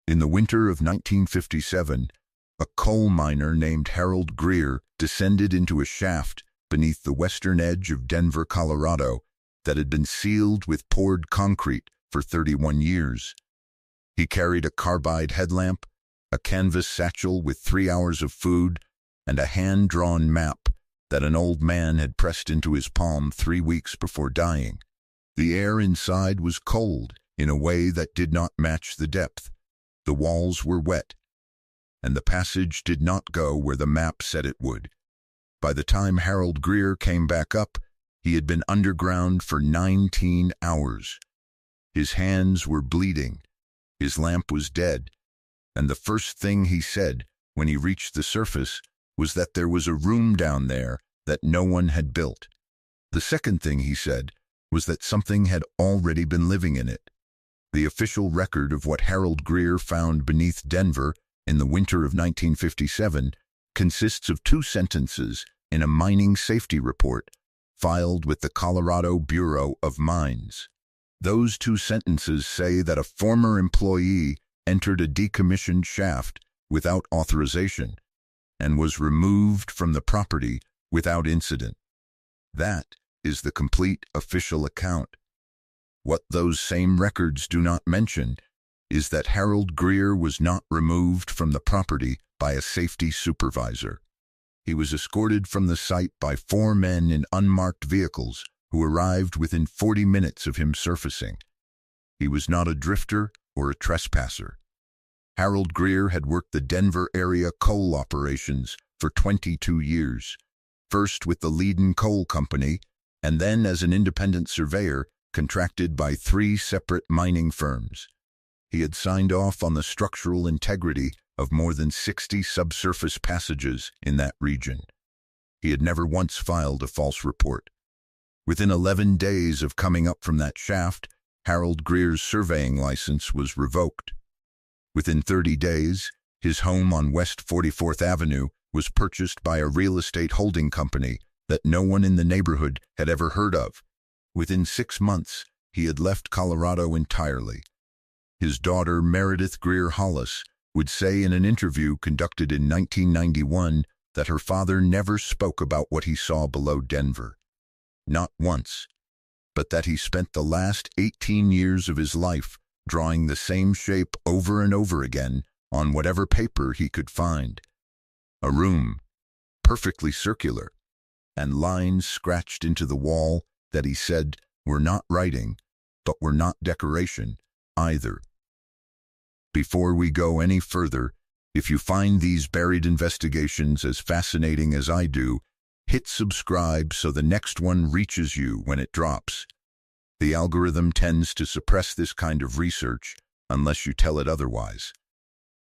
In the winter of 1957, a coal miner named Harold Greer descended into a shaft beneath the western edge of Denver, Colorado, that had been sealed with poured concrete for 31 years. He carried a carbide headlamp, a canvas satchel with 3 hours of food, and a hand-drawn map that an old man had pressed into his palm 3 weeks before dying. The air inside was cold in a way that did not match the depth. The walls were wet, and the passage did not go where the map said it would. By the time Harold Greer came back up, he had been underground for 19 hours. His hands were bleeding, his lamp was dead, and the first thing he said when he reached the surface was that there was a room down there that no one had built. The second thing he said was that something had already been living in it. The official record of what Harold Greer found beneath Denver in the winter of 1957 consists of 2 sentences in a mining safety report filed with the Colorado Bureau of Mines. Those 2 sentences say that a former employee entered a decommissioned shaft without authorization and was removed from the property without incident. That is the complete official account. What those same records do not mention is that Harold Greer was not removed from the property by a safety supervisor. He was escorted from the site by 4 men in unmarked vehicles who arrived within 40 minutes of him surfacing. He was not a drifter or a trespasser. Harold Greer had worked the Denver area coal operations for 22 years, first with the Leiden Coal Company, and then as an independent surveyor contracted by 3 separate mining firms. He had signed off on the structural integrity of more than 60 subsurface passages in that region. He had never once filed a false report. Within 11 days of coming up from that shaft, Harold Greer's surveying license was revoked. Within 30 days, his home on West 44th Avenue was purchased by a real estate holding company that no one in the neighborhood had ever heard of. Within 6 months, he had left Colorado entirely. His daughter, Meredith Greer Hollis, would say in an interview conducted in 1991 that her father never spoke about what he saw below Denver. Not once, but that he spent the last 18 years of his life drawing the same shape over and over again on whatever paper he could find. A room, perfectly circular, and lines scratched into the wall that he said were not writing, but were not decoration either. Before we go any further, if you find these buried investigations as fascinating as I do, hit subscribe so the next one reaches you when it drops. The algorithm tends to suppress this kind of research unless you tell it otherwise.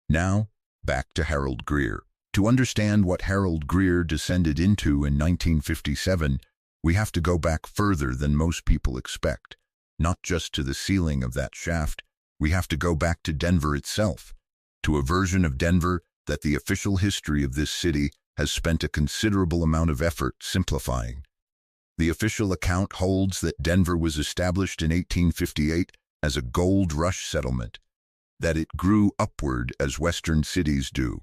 Now, back to Harold Greer. To understand what Harold Greer descended into in 1957, we have to go back further than most people expect. Not just to the ceiling of that shaft, we have to go back to Denver itself, to a version of Denver that the official history of this city has spent a considerable amount of effort simplifying. The official account holds that Denver was established in 1858 as a gold rush settlement, that it grew upward as western cities do,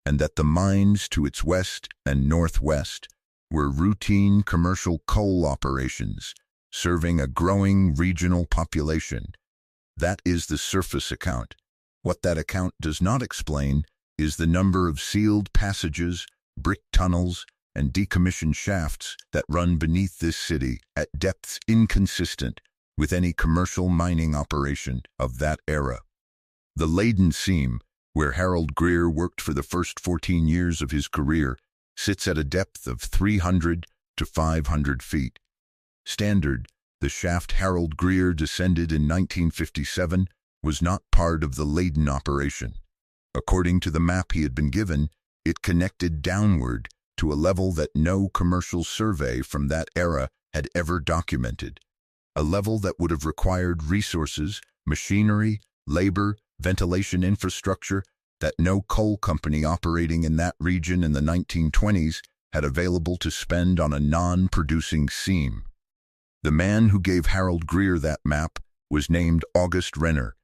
and that the mines to its west and northwest were routine commercial coal operations serving a growing regional population. That is the surface account. What that account does not explain is the number of sealed passages, brick tunnels, and decommissioned shafts that run beneath this city at depths inconsistent with any commercial mining operation of that era. The Leiden seam, where Harold Greer worked for the first 14 years of his career, sits at a depth of 300 to 500 feet. Standard, the shaft Harold Greer descended in 1957, was not part of the Leiden operation. According to the map he had been given, it connected downward to a level that no commercial survey from that era had ever documented, a level that would have required resources, machinery, labor, ventilation infrastructure that no coal company operating in that region in the 1920s had available to spend on a non-producing seam. The man who gave Harold Greer that map was named August Renner,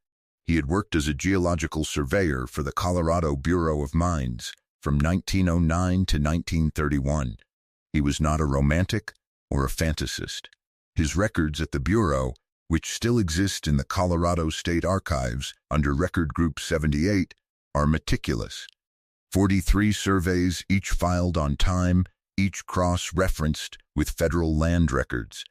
He had worked as a geological surveyor for the Colorado Bureau of Mines from 1909 to 1931. He was not a romantic or a fantasist. His records at the Bureau, which still exist in the Colorado State Archives under Record Group 78, are meticulous. 43 surveys, each filed on time, each cross-referenced with federal land records.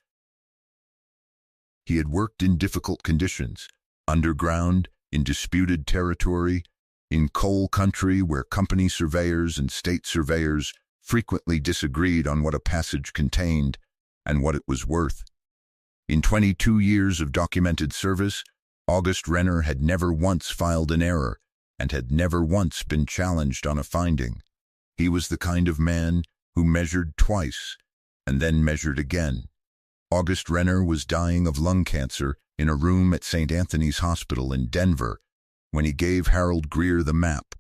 He had worked in difficult conditions, underground, in disputed territory, in coal country where company surveyors and state surveyors frequently disagreed on what a passage contained and what it was worth. In 22 years of documented service, August Renner had never once filed an error and had never once been challenged on a finding. He was the kind of man who measured twice and then measured again. August Renner was dying of lung cancer in a room at St. Anthony's Hospital in Denver when he gave Harold Greer the map.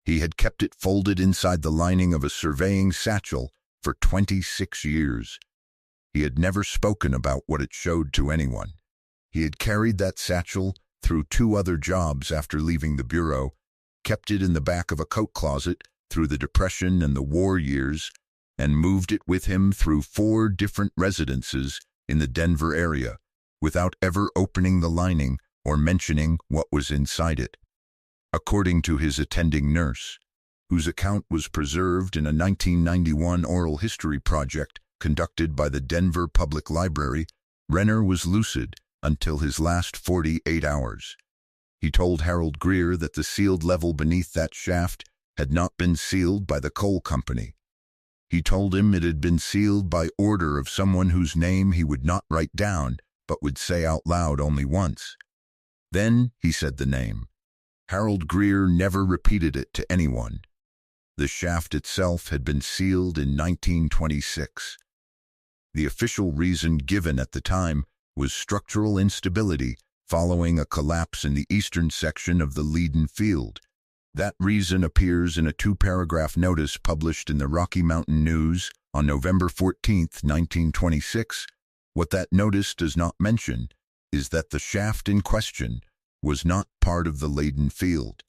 He had kept it folded inside the lining of a surveying satchel for 26 years. He had never spoken about what it showed to anyone. He had carried that satchel through 2 other jobs after leaving the Bureau, kept it in the back of a coat closet through the Depression and the war years, and moved it with him through 4 different residences in the Denver area, without ever opening the lining or mentioning what was inside it. According to his attending nurse, whose account was preserved in a 1991 oral history project conducted by the Denver Public Library, Renner was lucid until his last 48 hours. He told Harold Greer that the sealed level beneath that shaft had not been sealed by the coal company. He told him it had been sealed by order of someone whose name he would not write down but would say out loud only once. Then he said the name. Harold Greer never repeated it to anyone. The shaft itself had been sealed in 1926. The official reason given at the time was structural instability following a collapse in the eastern section of the Leiden Field. That reason appears in a 2-paragraph notice published in the Rocky Mountain News on November 14, 1926. What that notice does not mention is that the shaft in question was not part of the Leiden Field.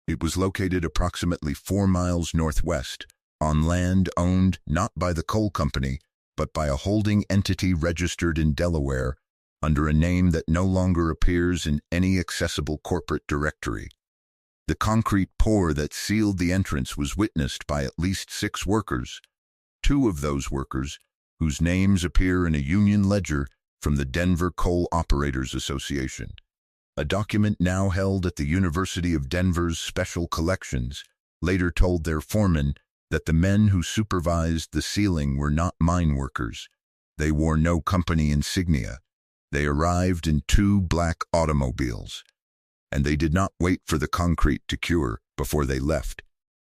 It was located approximately 4 miles northwest, on land owned not by the coal company, but by a holding entity registered in Delaware under a name that no longer appears in any accessible corporate directory. The concrete pour that sealed the entrance was witnessed by at least 6 workers, 2 of those workers, whose names appear in a union ledger from the Denver Coal Operators Association. A document now held at the University of Denver's Special Collections later told their foreman that the men who supervised the sealing were not mine workers. They wore no company insignia. They arrived in 2 black automobiles, and they did not wait for the concrete to cure before they left.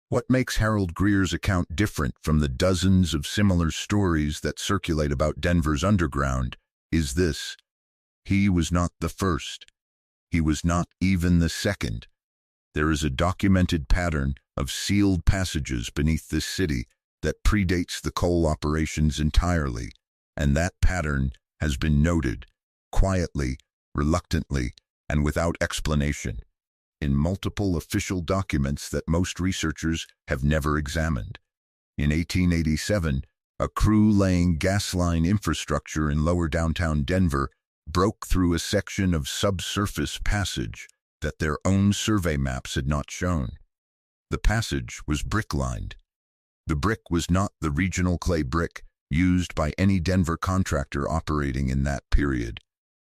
What makes Harold Greer's account different from the dozens of similar stories that circulate about Denver's underground is this: he was not the first. He was not even the second. There is a documented pattern of sealed passages beneath this city that predates the coal operations entirely, and that pattern has been noted, quietly, reluctantly, and without explanation, in multiple official documents that most researchers have never examined. In 1887, a crew laying gas line infrastructure in lower downtown Denver broke through a section of subsurface passage that their own survey maps had not shown. The passage was brick-lined. The brick was not the regional clay brick used by any Denver contractor operating in that period.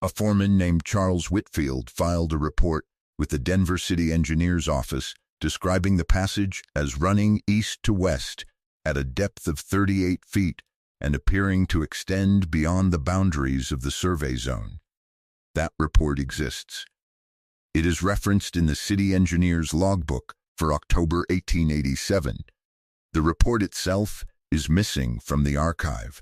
A foreman named Charles Whitfield filed a report with the Denver City Engineer's Office describing the passage as running east to west at a depth of 38 feet and appearing to extend beyond the boundaries of the survey zone. That report exists. It is referenced in the city engineer's logbook for October 1887. The report itself is missing from the archive.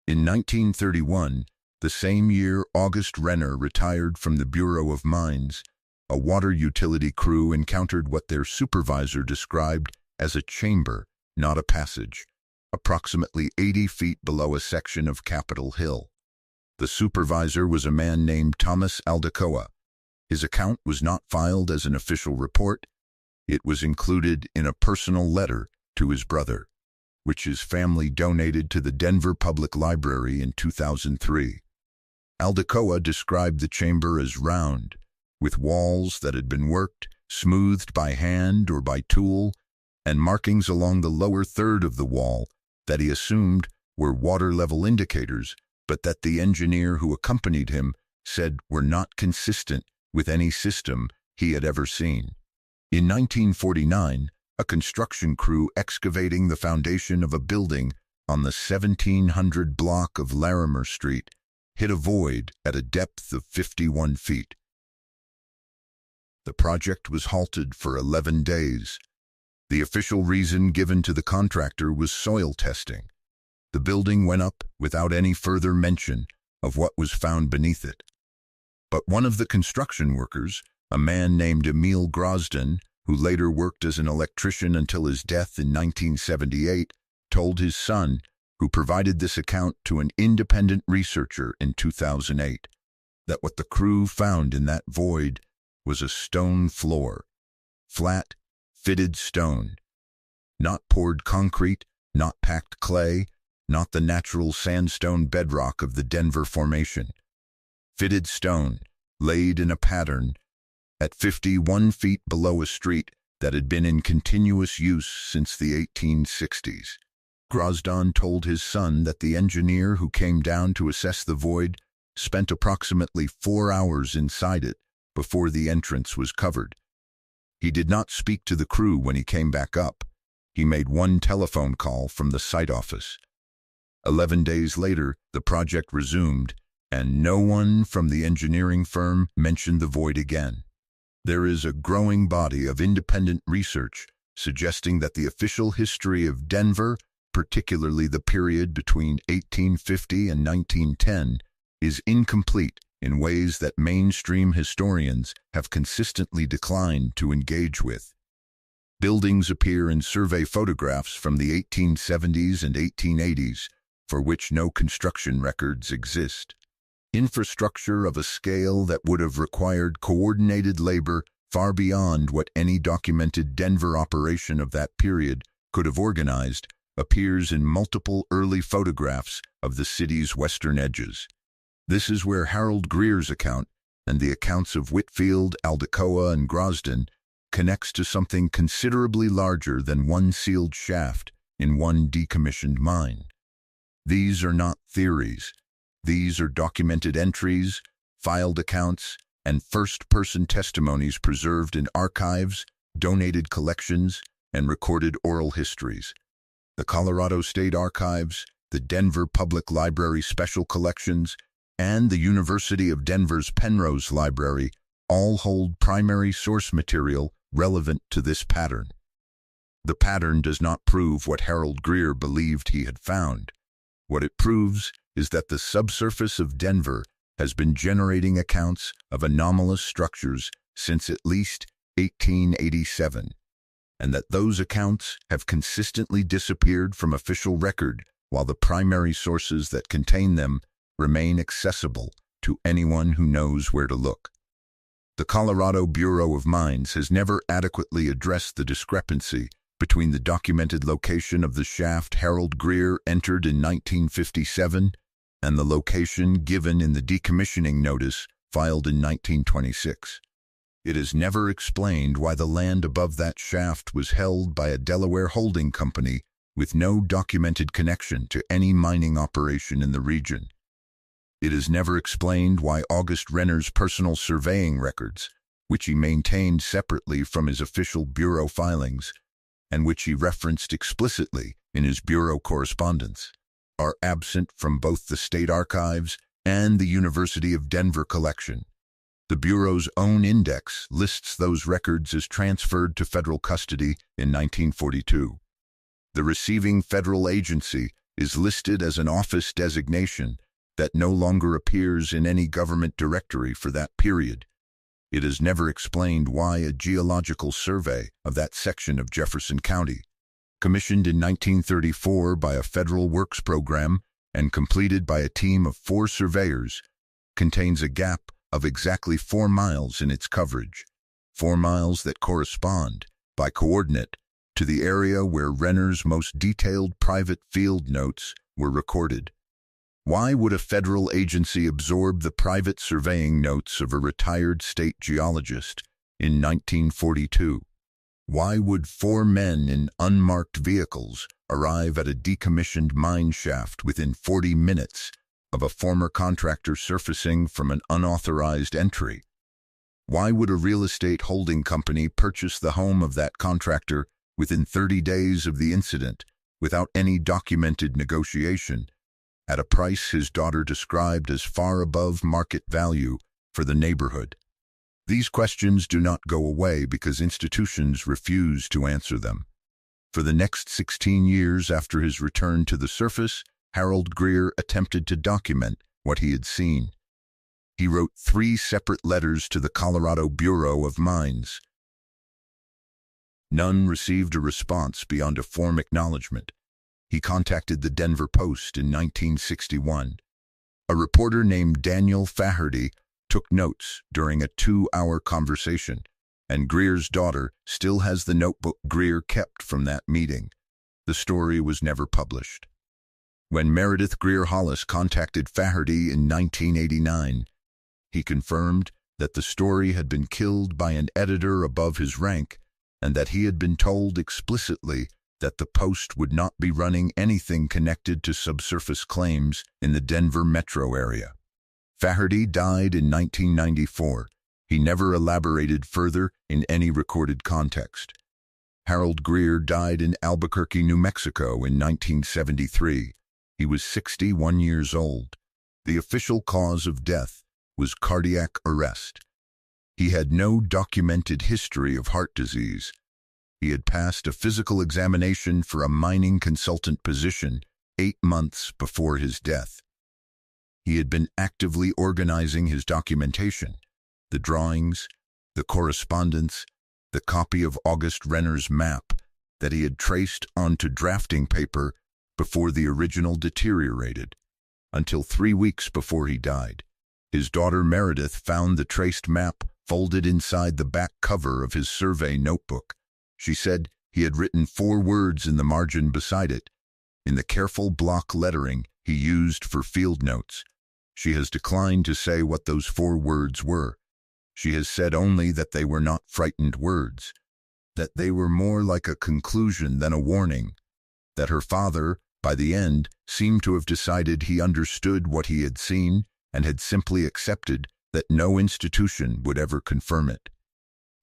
In 1931, the same year August Renner retired from the Bureau of Mines, a water utility crew encountered what their supervisor described as a chamber, not a passage, approximately 80 feet below a section of Capitol Hill. The supervisor was a man named Thomas Aldecoa. His account was not filed as an official report. It was included in a personal letter to his brother, which his family donated to the Denver Public Library in 2003. Aldecoa described the chamber as round, with walls that had been worked, smoothed by hand or by tool, and markings along the lower third of the wall that he assumed were water level indicators, but that the engineer who accompanied him said were not consistent with any system he had ever seen. In 1949, a construction crew excavating the foundation of a building on the 1700 block of Larimer Street hit a void at a depth of 51 feet. The project was halted for 11 days. The official reason given to the contractor was soil testing. The building went up without any further mention of what was found beneath it. But one of the construction workers, a man named Emil Grosdon, who later worked as an electrician until his death in 1978, told his son, who provided this account to an independent researcher in 2008, that what the crew found in that void was a stone floor, flat, fitted stone, not poured concrete, not packed clay, not the natural sandstone bedrock of the Denver Formation. Fitted stone, laid in a pattern, at 51 feet below a street that had been in continuous use since the 1860s. Grosdon told his son that the engineer who came down to assess the void spent approximately 4 hours inside it before the entrance was covered. He did not speak to the crew when he came back up. He made one telephone call from the site office. 11 days later, the project resumed, and no one from the engineering firm mentioned the void again. There is a growing body of independent research suggesting that the official history of Denver, particularly the period between 1850 and 1910, is incomplete in ways that mainstream historians have consistently declined to engage with. Buildings appear in survey photographs from the 1870s and 1880s, for which no construction records exist. Infrastructure of a scale that would have required coordinated labor far beyond what any documented Denver operation of that period could have organized appears in multiple early photographs of the city's western edges. This is where Harold Greer's account and the accounts of Whitfield, Aldecoa, and Grosdon connects to something considerably larger than one sealed shaft in one decommissioned mine. These are not theories. These are documented entries, filed accounts, and first-person testimonies preserved in archives, donated collections, and recorded oral histories. The Colorado State Archives, the Denver Public Library Special Collections, and the University of Denver's Penrose Library all hold primary source material relevant to this pattern. The pattern does not prove what Harold Greer believed he had found. What it proves is that the subsurface of Denver has been generating accounts of anomalous structures since at least 1887, and that those accounts have consistently disappeared from official record while the primary sources that contain them remain accessible to anyone who knows where to look. The Colorado Bureau of Mines has never adequately addressed the discrepancy between the documented location of the shaft Harold Greer entered in 1957 and the location given in the decommissioning notice filed in 1926. It is never explained why the land above that shaft was held by a Delaware holding company with no documented connection to any mining operation in the region. It is never explained why August Renner's personal surveying records, which he maintained separately from his official bureau filings, and which he referenced explicitly in his bureau correspondence, are absent from both the state archives and the University of Denver collection. The Bureau's own index lists those records as transferred to federal custody in 1942. The receiving federal agency is listed as an office designation that no longer appears in any government directory for that period. It is never explained why a geological survey of that section of Jefferson County, commissioned in 1934 by a federal works program and completed by a team of 4 surveyors, contains a gap of exactly 4 miles in its coverage, 4 miles that correspond, by coordinate, to the area where Renner's most detailed private field notes were recorded. Why would a federal agency absorb the private surveying notes of a retired state geologist in 1942? Why would 4 men in unmarked vehicles arrive at a decommissioned mine shaft within 40 minutes of a former contractor surfacing from an unauthorized entry? Why would a real estate holding company purchase the home of that contractor within 30 days of the incident without any documented negotiation, at a price his daughter described as far above market value for the neighborhood? These questions do not go away because institutions refuse to answer them. For the next 16 years after his return to the surface, Harold Greer attempted to document what he had seen. He wrote 3 separate letters to the Colorado Bureau of Mines. None received a response beyond a form acknowledgement. He contacted the Denver Post in 1961. A reporter named Daniel Faherty took notes during a 2-hour conversation, and Greer's daughter still has the notebook Greer kept from that meeting. The story was never published. When Meredith Greer Hollis contacted Faherty in 1989, he confirmed that the story had been killed by an editor above his rank and that he had been told explicitly that the Post would not be running anything connected to subsurface claims in the Denver metro area. Faherty died in 1994. He never elaborated further in any recorded context. Harold Greer died in Albuquerque, New Mexico in 1973. He was 61 years old. The official cause of death was cardiac arrest. He had no documented history of heart disease. He had passed a physical examination for a mining consultant position 8 months before his death. He had been actively organizing his documentation, the drawings, the correspondence, the copy of August Renner's map that he had traced onto drafting paper before the original deteriorated, until 3 weeks before he died. His daughter Meredith found the traced map folded inside the back cover of his survey notebook. She said he had written 4 words in the margin beside it, in the careful block lettering he used for field notes. She has declined to say what those 4 words were. She has said only that they were not frightened words, that they were more like a conclusion than a warning, that her father, by the end, seemed to have decided he understood what he had seen and had simply accepted that no institution would ever confirm it.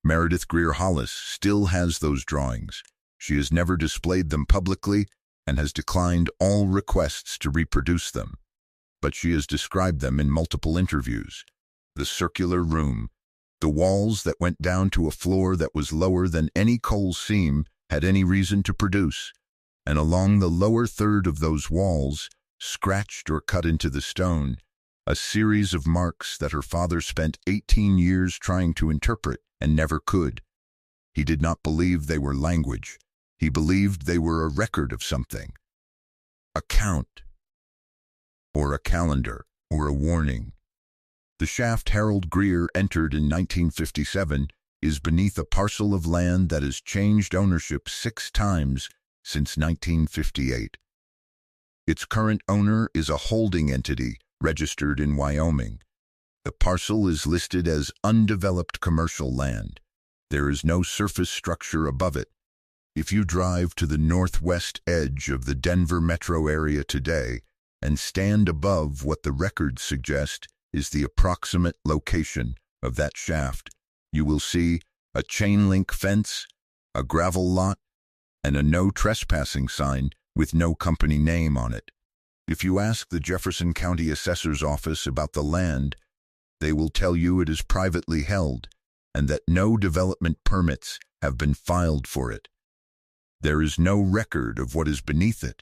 Meredith Greer Hollis still has those drawings. She has never displayed them publicly and has declined all requests to reproduce them. But she has described them in multiple interviews. The circular room, the walls that went down to a floor that was lower than any coal seam had any reason to produce, and along the lower third of those walls, scratched or cut into the stone, a series of marks that her father spent 18 years trying to interpret and never could. He did not believe they were language. He believed they were a record of something. A count, or a calendar, or a warning. The shaft Harold Greer entered in 1957 is beneath a parcel of land that has changed ownership 6 times since 1958. Its current owner is a holding entity registered in Wyoming. The parcel is listed as undeveloped commercial land. There is no surface structure above it. If you drive to the northwest edge of the Denver metro area today and stand above what the records suggest is the approximate location of that shaft, you will see a chain link fence, a gravel lot, and a no trespassing sign with no company name on it. If you ask the Jefferson County Assessor's Office about the land, they will tell you it is privately held and that no development permits have been filed for it. There is no record of what is beneath it.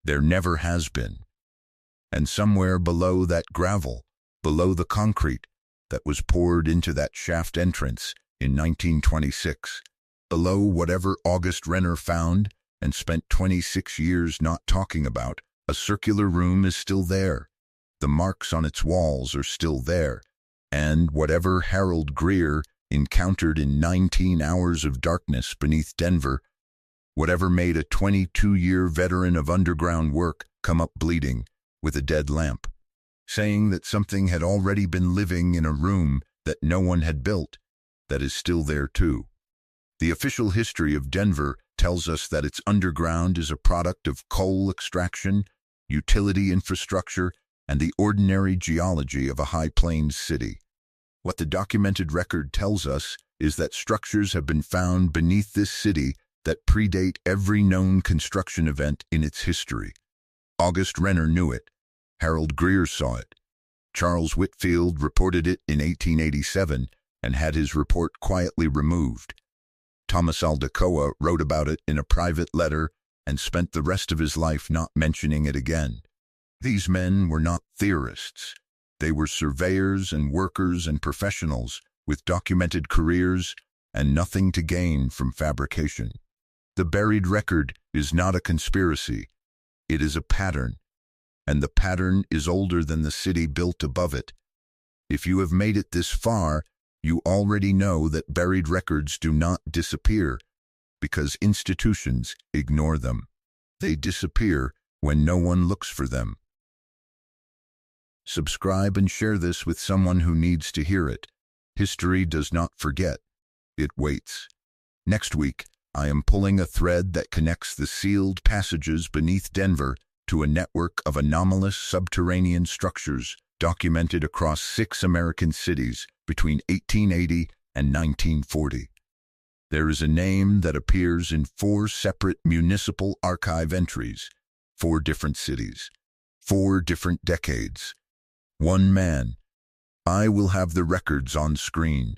There never has been. And somewhere below that gravel, below the concrete that was poured into that shaft entrance in 1926, below whatever August Renner found and spent 26 years not talking about, a circular room is still there. The marks on its walls are still there. And whatever Harold Greer encountered in 19 hours of darkness beneath Denver, whatever made a 22-year veteran of underground work come up bleeding with a dead lamp, saying that something had already been living in a room that no one had built, that is still there too. The official history of Denver tells us that its underground is a product of coal extraction, utility infrastructure, and the ordinary geology of a high plains city. What the documented record tells us is that structures have been found beneath this city that predate every known construction event in its history. August Renner knew it. Harold Greer saw it. Charles Whitfield reported it in 1887 and had his report quietly removed. Thomas Aldecoa wrote about it in a private letter and spent the rest of his life not mentioning it again. These men were not theorists. They were surveyors and workers and professionals with documented careers and nothing to gain from fabrication. The buried record is not a conspiracy. It is a pattern, and the pattern is older than the city built above it. If you have made it this far, you already know that buried records do not disappear because institutions ignore them. They disappear when no one looks for them. Subscribe and share this with someone who needs to hear it. History does not forget. It waits. Next week, I am pulling a thread that connects the sealed passages beneath Denver to a network of anomalous subterranean structures documented across 6 American cities between 1880 and 1940. There is a name that appears in 4 separate municipal archive entries, 4 different cities, 4 different decades. One man. I will have the records on screen.